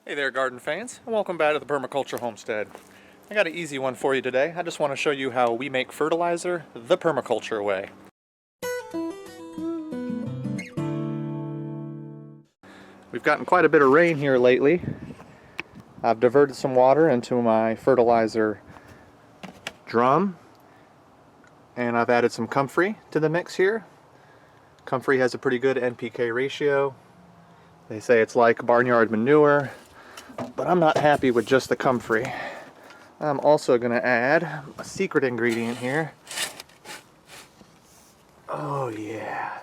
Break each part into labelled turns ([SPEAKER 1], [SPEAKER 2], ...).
[SPEAKER 1] Hey there, garden fans, and welcome back to the Permaculture Homestead. I got an easy one for you today. I just want to show you how we make fertilizer the permaculture way. We've gotten quite a bit of rain here lately. I've diverted some water into my fertilizer drum, and I've added some Comfrey to the mix here. Comfrey has a pretty good NPK ratio. They say it's like barnyard manure, but I'm not happy with just the Comfrey. I'm also going to add a secret ingredient here. Oh yeah.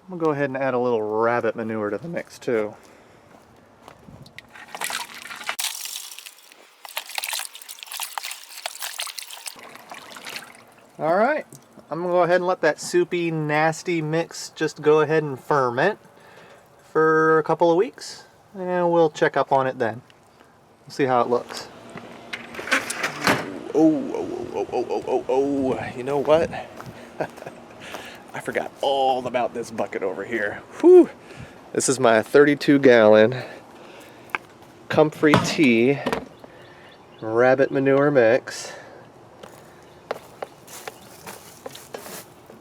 [SPEAKER 1] I'm going to go ahead and add a little rabbit manure to the mix too. Alright, I'm going to go ahead and let that soupy, nasty mix just go ahead and ferment for a couple of weeks, and we'll check up on it then. We'll see how it looks. Oh, you know what? I forgot all about this bucket over here. Whew! This is my 32-gallon Comfrey tea rabbit manure mix.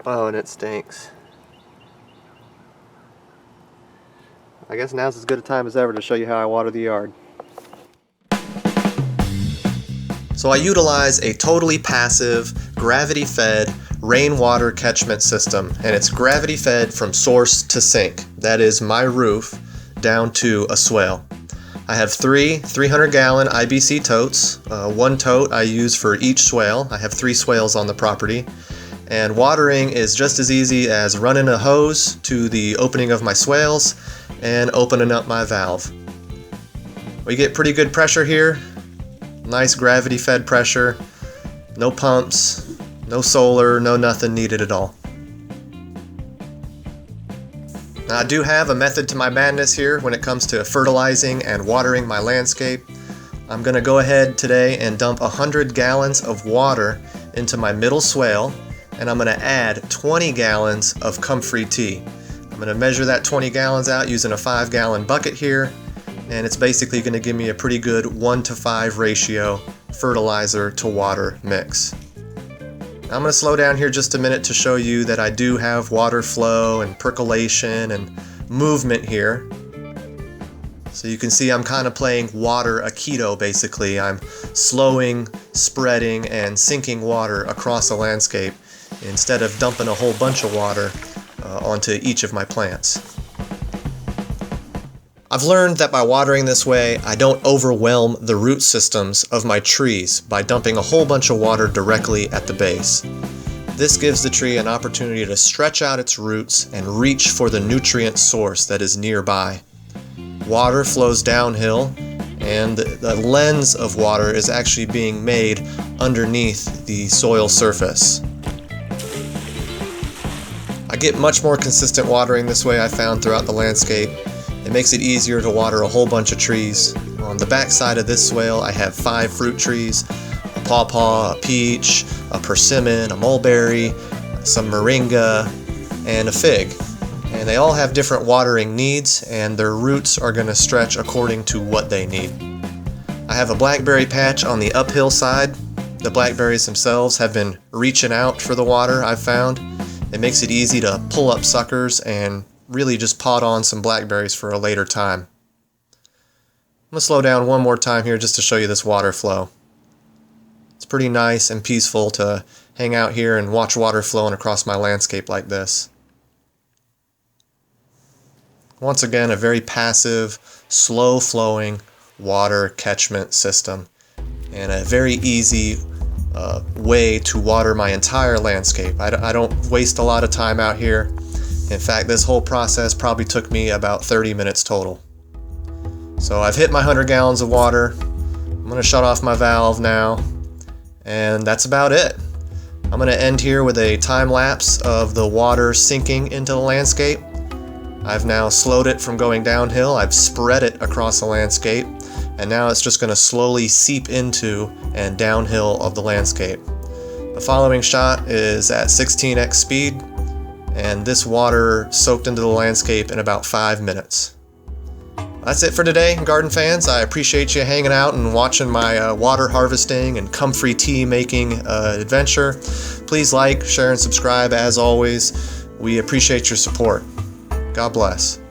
[SPEAKER 1] Oh, and it stinks. I guess now's as good a time as ever to show you how I water the yard. So I utilize a totally passive, gravity-fed rainwater catchment system, and it's gravity-fed from source to sink. That is my roof down to a swale. I have three 300-gallon IBC totes. One tote I use for each swale. I have 3 swales on the property. And watering is just as easy as running a hose to the opening of my swales and opening up my valve. We get pretty good pressure here. Nice gravity fed pressure. No pumps, no solar, no nothing needed at all. Now, I do have a method to my madness here when it comes to fertilizing and watering my landscape. I'm going to go ahead today and dump 100 gallons of water into my middle swale, and I'm going to add 20 gallons of Comfrey tea. I'm going to measure that 20 gallons out using a 5-gallon bucket here, and it's basically going to give me a pretty good 1-to-5 ratio fertilizer to water mix. Now, I'm going to slow down here just a minute to show you that I do have water flow and percolation and movement here. So you can see I'm kind of playing water aikido basically. I'm slowing, spreading, and sinking water across a landscape instead of dumping a whole bunch of water onto each of my plants. I've learned that by watering this way, I don't overwhelm the root systems of my trees by dumping a whole bunch of water directly at the base. This gives the tree an opportunity to stretch out its roots and reach for the nutrient source that is nearby. Water flows downhill, and the lens of water is actually being made underneath the soil surface. I get much more consistent watering this way, I found, throughout the landscape. It makes it easier to water a whole bunch of trees. On the back side of this swale, I have 5 fruit trees: a pawpaw, a peach, a persimmon, a mulberry, some moringa, and a fig. And they all have different watering needs, and their roots are going to stretch according to what they need. I have a blackberry patch on the uphill side. The blackberries themselves have been reaching out for the water, I've found. It makes it easy to pull up suckers and really just pot on some blackberries for a later time. I'm going to slow down one more time here just to show you this water flow. It's pretty nice and peaceful to hang out here and watch water flowing across my landscape like this. Once again, a very passive, slow-flowing water catchment system, and a very easy way to water my entire landscape. I don't waste a lot of time out here. In fact, this whole process probably took me about 30 minutes total. So I've hit my 100 gallons of water. I'm going to shut off my valve now, and that's about it. I'm going to end here with a time lapse of the water sinking into the landscape. I've now slowed it from going downhill. I've spread it across the landscape, and now it's just going to slowly seep into and downhill of the landscape. The following shot is at 16x speed, and this water soaked into the landscape in about 5 minutes. That's it for today, garden fans. I appreciate you hanging out and watching my water harvesting and comfrey tea making adventure. Please like, share, and subscribe as always. We appreciate your support. God bless.